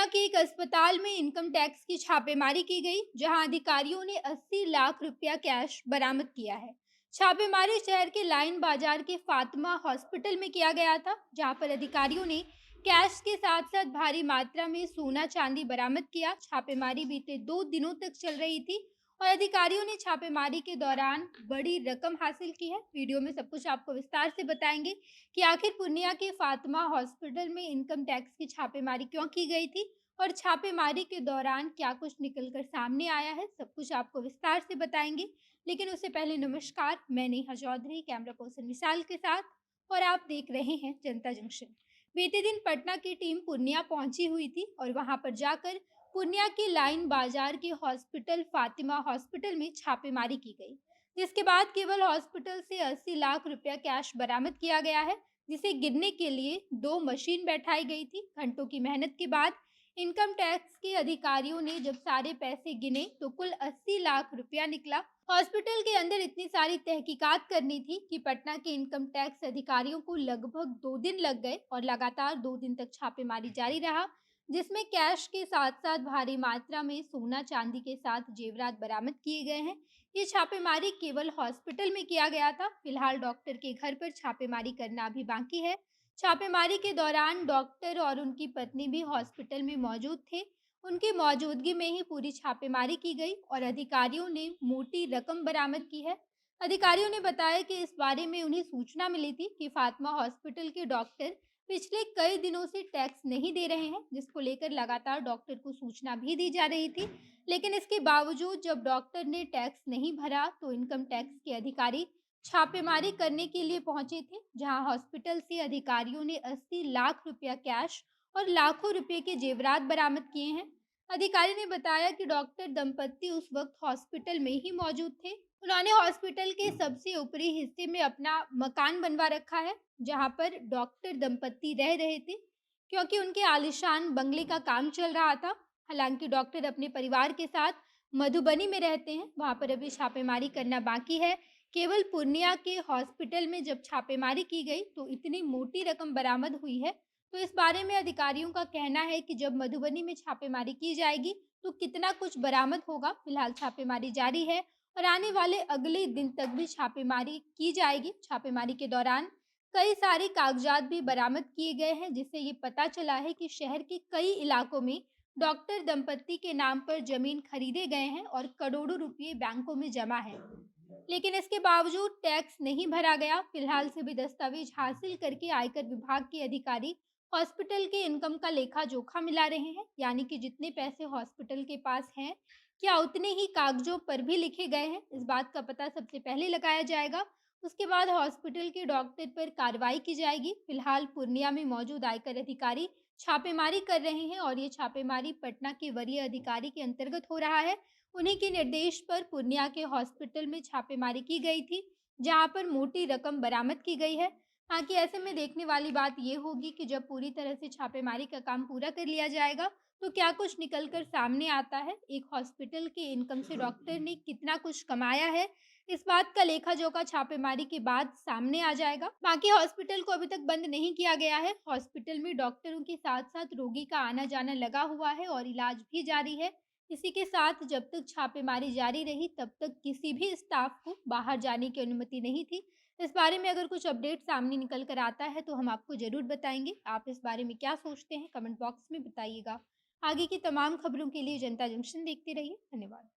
के एक अस्पताल में इनकम टैक्स की छापेमारी की गई, जहां अधिकारियों ने 80 लाख रुपया कैश बरामद किया है। छापेमारी शहर के लाइन बाजार के फातिमा हॉस्पिटल में किया गया था, जहां पर अधिकारियों ने कैश के साथ साथ भारी मात्रा में सोना चांदी बरामद किया। छापेमारी बीते 2 दिनों तक चल रही थी और अधिकारियों ने छापेमारी के दौरान बड़ी रकम हासिल की है। वीडियो में सब कुछ आपको विस्तार से बताएंगे कि आखिर पूर्णिया के फातिमा हॉस्पिटल में इनकम टैक्स की छापेमारी क्यों की गई थी और छापेमारी के दौरान क्या कुछ निकल कर सामने आया है, सब कुछ आपको विस्तार से बताएंगे। लेकिन उससे पहले नमस्कार, मैं नेहा चौधरी कैमरा पर्सन विशाल के साथ और आप देख रहे हैं जनता जंक्शन। बीते दिन पटना की टीम पूर्णिया पहुंची हुई थी और वहां पर जाकर पूर्णिया के लाइन बाजार के हॉस्पिटल फातिमा हॉस्पिटल में छापेमारी की गई, जिसके बाद केवल हॉस्पिटल से 80 लाख रुपया कैश बरामद किया गया है, जिसे गिनने के लिए 2 मशीन बैठाई गई थी। घंटों की मेहनत के बाद इनकम टैक्स के अधिकारियों ने जब सारे पैसे गिने तो कुल 80 लाख रुपया निकला। हॉस्पिटल के अंदर इतनी सारी तहकीकात करनी थी कि पटना के इनकम टैक्स अधिकारियों को लगभग 2 दिन लग गए और लगातार 2 दिन तक छापेमारी जारी रहा, जिसमें कैश के साथ साथ भारी मात्रा में सोना चांदी के साथ जेवरात बरामद किए गए हैं। ये छापेमारी केवल हॉस्पिटल में किया गया था। फिलहाल डॉक्टर के घर पर छापेमारी करना अभी बाकी है। छापेमारी के दौरान डॉक्टर और उनकी पत्नी भी हॉस्पिटल में मौजूद थे। उनकी मौजूदगी में ही पूरी छापेमारी की गई और अधिकारियों ने मोटी रकम बरामद की है। अधिकारियों ने बताया कि इस बारे में उन्हें सूचना मिली थी कि फातिमा हॉस्पिटल के डॉक्टर पिछले कई दिनों से टैक्स नहीं दे रहे हैं, जिसको लेकर लगातार डॉक्टर को सूचना भी दी जा रही थी। लेकिन इसके बावजूद जब डॉक्टर ने टैक्स नहीं भरा तो इनकम टैक्स के अधिकारी छापेमारी करने के लिए पहुंचे थे, जहां हॉस्पिटल से अधिकारियों ने 80 लाख रुपया कैश और लाखों रुपए के जेवरात बरामद किए हैं। अधिकारी ने बताया कि डॉक्टर दंपत्ति उस वक्त हॉस्पिटल में ही मौजूद थे। उन्होंने हॉस्पिटल के सबसे ऊपरी हिस्से में अपना मकान बनवा रखा है, जहां पर डॉक्टर दंपत्ति रह रहे थे, क्योंकि उनके आलीशान बंगले का काम चल रहा था। हालांकि डॉक्टर अपने परिवार के साथ मधुबनी में रहते हैं, वहां पर अभी छापेमारी करना बाकी है। केवल पूर्णिया के हॉस्पिटल में जब छापेमारी की गई तो इतनी मोटी रकम बरामद हुई है, तो इस बारे में अधिकारियों का कहना है कि जब मधुबनी में छापेमारी की जाएगी तो कितना कुछ बरामद होगा। फिलहाल छापेमारी जारी है और आने वाले अगले दिन तक भी छापेमारी की जाएगी। छापेमारी के दौरान कई सारे कागजात भी बरामद किए गए हैं, जिससे ये पता चला है कि शहर के कई इलाकों में डॉक्टर दंपत्ति के नाम पर जमीन खरीदे गए हैं और करोड़ों रुपए बैंकों में जमा है, लेकिन इसके बावजूद टैक्स नहीं भरा गया। फिलहाल सभी दस्तावेज हासिल करके आयकर विभाग के अधिकारी हॉस्पिटल के इनकम का लेखा जोखा मिला रहे हैं, यानी कि जितने पैसे हॉस्पिटल के पास हैं, क्या उतने ही कागजों पर भी लिखे गए हैं। इस बात का पता सबसे पहले लगाया जाएगा, उसके बाद हॉस्पिटल के डॉक्टर पर कार्रवाई की जाएगी। फिलहाल पूर्णिया में मौजूद आयकर अधिकारी छापेमारी कर रहे हैं और ये छापेमारी पटना के वरीय अधिकारी के अंतर्गत हो रहा है। उन्हीं के निर्देश पर पूर्णिया के हॉस्पिटल में छापेमारी की गई थी, जहां पर मोटी रकम बरामद की गई है। हालांकि ऐसे में देखने वाली बात ये होगी कि जब पूरी तरह से छापेमारी का काम पूरा कर लिया जाएगा तो क्या कुछ निकल कर सामने आता है। एक हॉस्पिटल के इनकम से डॉक्टर ने कितना कुछ कमाया है, इस बात का लेखा जोखा छापेमारी के बाद सामने आ जाएगा। बाकी हॉस्पिटल को अभी तक बंद नहीं किया गया है। हॉस्पिटल में डॉक्टरों के साथ साथ रोगी का आना जाना लगा हुआ है और इलाज भी जारी है। इसी के साथ जब तक छापेमारी जारी रही तब तक किसी भी स्टाफ को बाहर जाने की अनुमति नहीं थी। इस बारे में अगर कुछ अपडेट सामने निकल कर आता है तो हम आपको ज़रूर बताएंगे। आप इस बारे में क्या सोचते हैं, कमेंट बॉक्स में बताइएगा। आगे की तमाम खबरों के लिए जनता जंक्शन देखते रहिए। धन्यवाद।